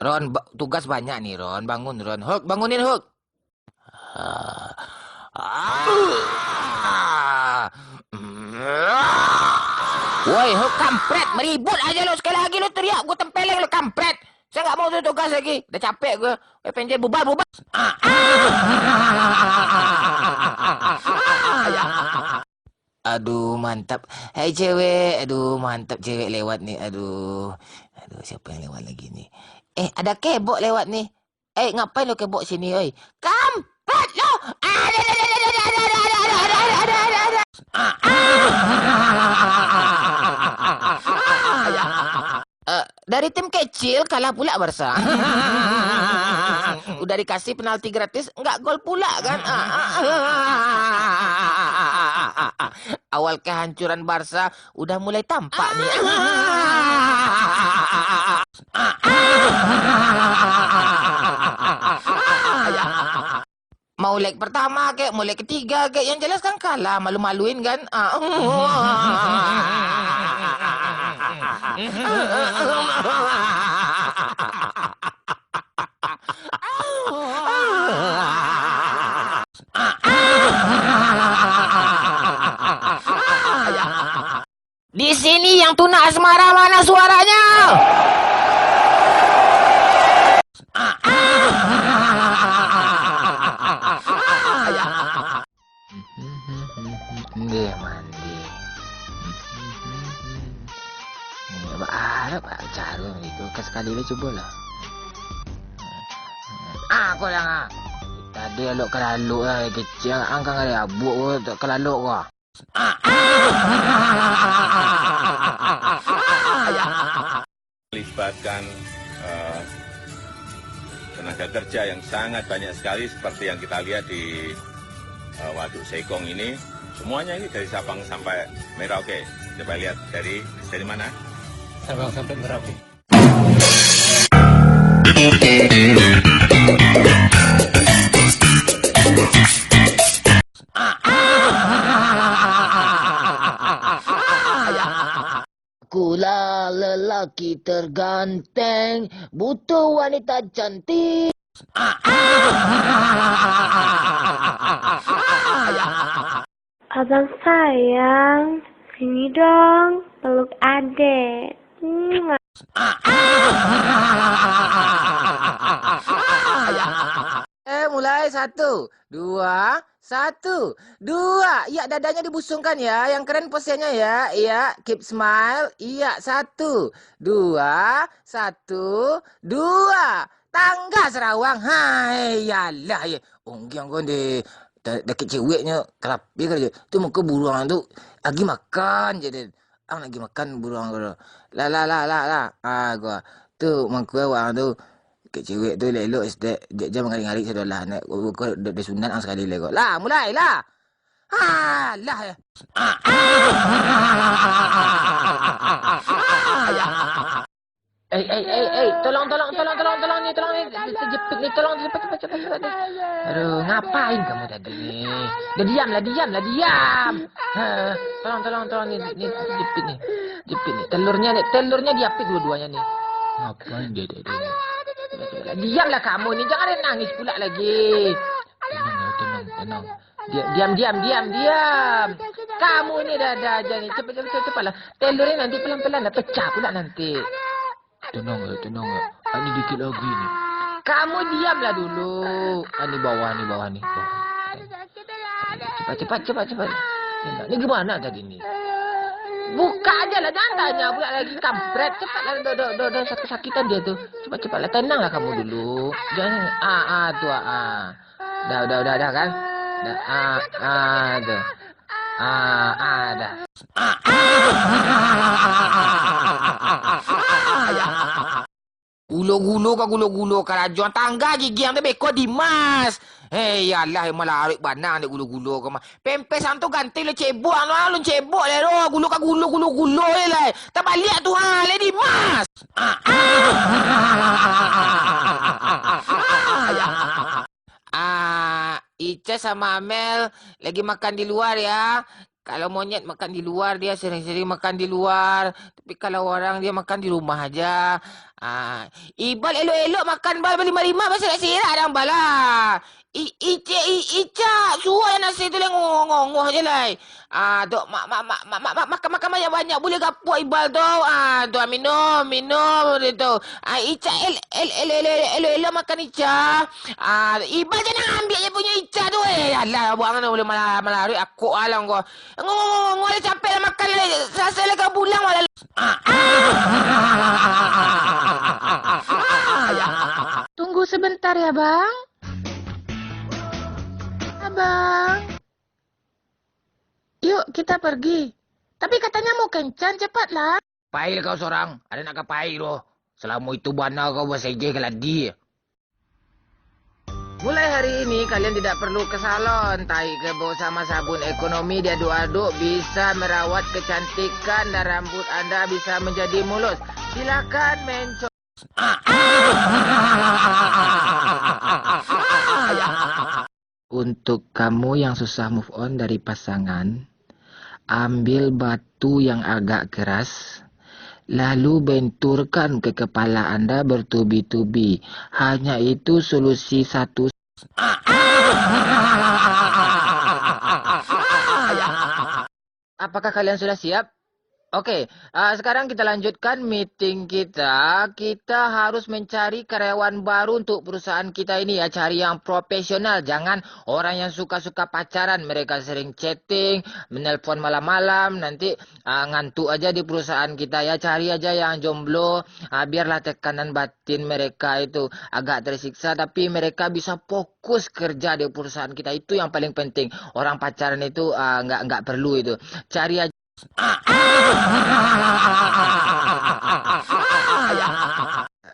Ron, tugas banyak nih, Ron. Bangun, Ron. Hulk, bangunin Hulk. Ah. Ah. Woi, Hulk kampret. Meribut aja lo. Sekali lagi lo teriak. Gue tempeleng lo kampret. Saya nggak mau tugas lagi. Udah capek gue. Pengen bubar. Aduh, mantap. Hai cewek. Aduh, mantap cewek lewat nih. Aduh, siapa yang lewat lagi nih? Ada kebok lewat nih. Ngapain lo kebok sini, oi? Kampret lo. Dari tim kecil kalah pula Barca. Udah dikasih penalti gratis, nggak gol pula kan? Awal kehancuran Barca udah mulai tampak nih. Mau leg pertama kek, mau leg ketiga kek, yang jelas kan kalah, malu-maluin kan? Di sini yang tuna asmara mana suaranya? Nggak mandi. Ada pak cara itu sekali lah coba lah. Aku lah. Tadi elok kelaluk lah kecil. Angkat kali abuk tu kelaluk kau. Melibatkan tenaga kerja yang sangat banyak sekali seperti yang kita lihat di Waduk Sekong ini. Semuanya ini dari Sabang sampai Merauke. Coba lihat dari mana? Sabang sampai Merauke. Akulah lelaki terganteng, butuh wanita cantik. Abang sayang, sini dong, peluk adek. Mulai 1, 2, 1, 2. Iya, dadanya dibusungkan ya. Yang keren posenya ya. Iya, keep smile. Iya, 1, 2, 1, 2. Tangga Sarawang. Hai, yalah ya. Onggiang kau deh. Dekat ceweknya kerapi kan je. Tu muka buruang tu lagi makan je dia. Ang lagi makan buruang tu. La. Gua. Tu muka awak tu dekat cewek tu elok sedek jam ngarik-ngarik sedolah nak kau dah sunat ang sekali le kau. Lah, mulai lah. Lah ya. Tolong ni, terjepit ni, tolong cepat. Aduh, ngapain kamu tadi ni? Dah diam. Tolong ni jepit ni. Telurnya diapit dua-duanya ni. Ngapain dia tadi ni? Diamlah kamu ni, jangan nangis pula lagi. Tenang. Diam. Kamu ni dah aja ni. Cepatlah. Telurnya nanti pelan-pelan dah pecah pula nanti. Tenang. Ini dikit lagi ni. Kamu diamlah dulu. Ini bawah ni. Cepat. Ni gimana tadi ni? Buka aja lah, jangan tanya pula lagi kampret. Cepatlah, dah sakit-sakitan dia tu. Cepatlah, tenanglah kamu dulu. Jangan, Dah kan? Dah. Dah. Gulo-gulo karajuan tangga gigi yang beko Dimas. Yalah malah arik banang dek gulo-gulo kau mah. Pempes tu ganti le cebok lu cebok le ro gulo le. Tak balik tu le Dimas. Ica sama Amel lagi makan di luar ya. Kalau monyet makan di luar, dia sering-sering makan di luar. Tapi kalau orang, dia makan di rumah aja. Ibal elok-elok makan bal berlima-lima, masa nak sirat dah bal lah. Ica, suruh yang nasi tu lah ngoh-ngoh je lah. Tu makan banyak-banyak boleh gapuk ibal tu. Tu minum dia tu. Ica elok-elok makan Ica. Ibal jangan ambil je punya Ica tu. Alah, buang tu boleh malah duit aku alang kau. Ngoh dah capek dah makan lah. Rasa lah kau pulang malah. Tunggu sebentar ya, Bang. Abang. Yuk, kita pergi. Tapi katanya mau kencan, cepatlah. Pail kau seorang. Ada nak kapai tu. Selama itu bana kau bersejeh ke ladi. Mulai hari ini kalian tidak perlu ke salon. Tai ke bersama sabun ekonomi diaduk-aduk bisa merawat kecantikan dan rambut anda bisa menjadi mulus. Silakan mencoba. Untuk kamu yang susah move on dari pasangan, ambil batu yang agak keras, lalu benturkan ke kepala anda bertubi-tubi. Hanya itu solusi satu. Apakah kalian sudah siap? Oke, sekarang kita lanjutkan meeting kita. Kita harus mencari karyawan baru untuk perusahaan kita ini ya. Cari yang profesional. Jangan orang yang suka-suka pacaran. Mereka sering chatting, menelpon malam-malam. Nanti ngantuk aja di perusahaan kita ya. Cari aja yang jomblo. Biarlah tekanan batin mereka itu agak tersiksa. Tapi mereka bisa fokus kerja di perusahaan kita. Itu yang paling penting. Orang pacaran itu nggak perlu itu. Cari aja.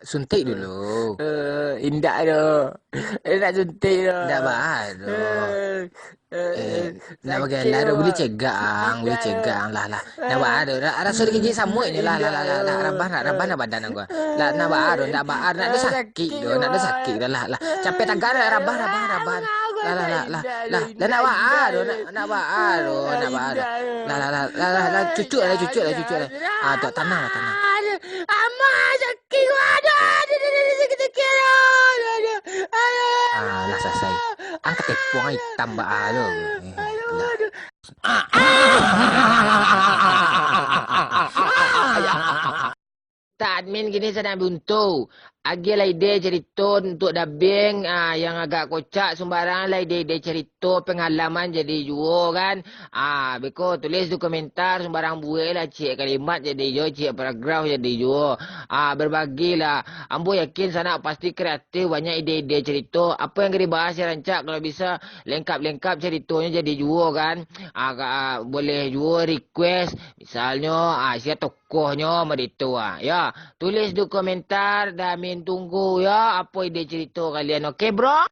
Suntik dulu. Indah tu. Nak suntik tu. Tak bahas tu. Nak bagi lah tu. Boleh cegang. Lah. Nak bahas tu. Rasa dia gigit samut ni lah. Rabah nak badan aku. Nak bahas tu. Nak ada sakit tu. Nak ada sakit tu. Lah. Capek tangan rabah. Lah. Nak bahas tu. Nak bahas tu. Lah. Cucuk lah. Tu tanah. Amat sakit gua. Sakit. Lah selesai. Angkat tepung hitam bahas tu. Tak admin gini saya nak buntu. Agilah ide cerita untuk dubbing yang agak kocak sembarang lah ide cerita pengalaman jadi juo kan. Beko tulis di komentar sembarang buai lah cik kalimat jadi juo, cik paragraf jadi juo. Berbagilah. Ambo yakin sana pasti kreatif banyak ide-ide cerita. Apa yang kena bahas saya rancak kalau bisa lengkap ceritanya jadi juo kan. Boleh juo request misalnya siapa tokohnya merito ya. Tulis di komentar dan tunggu ya apa ide cerita kalian. Okey bro?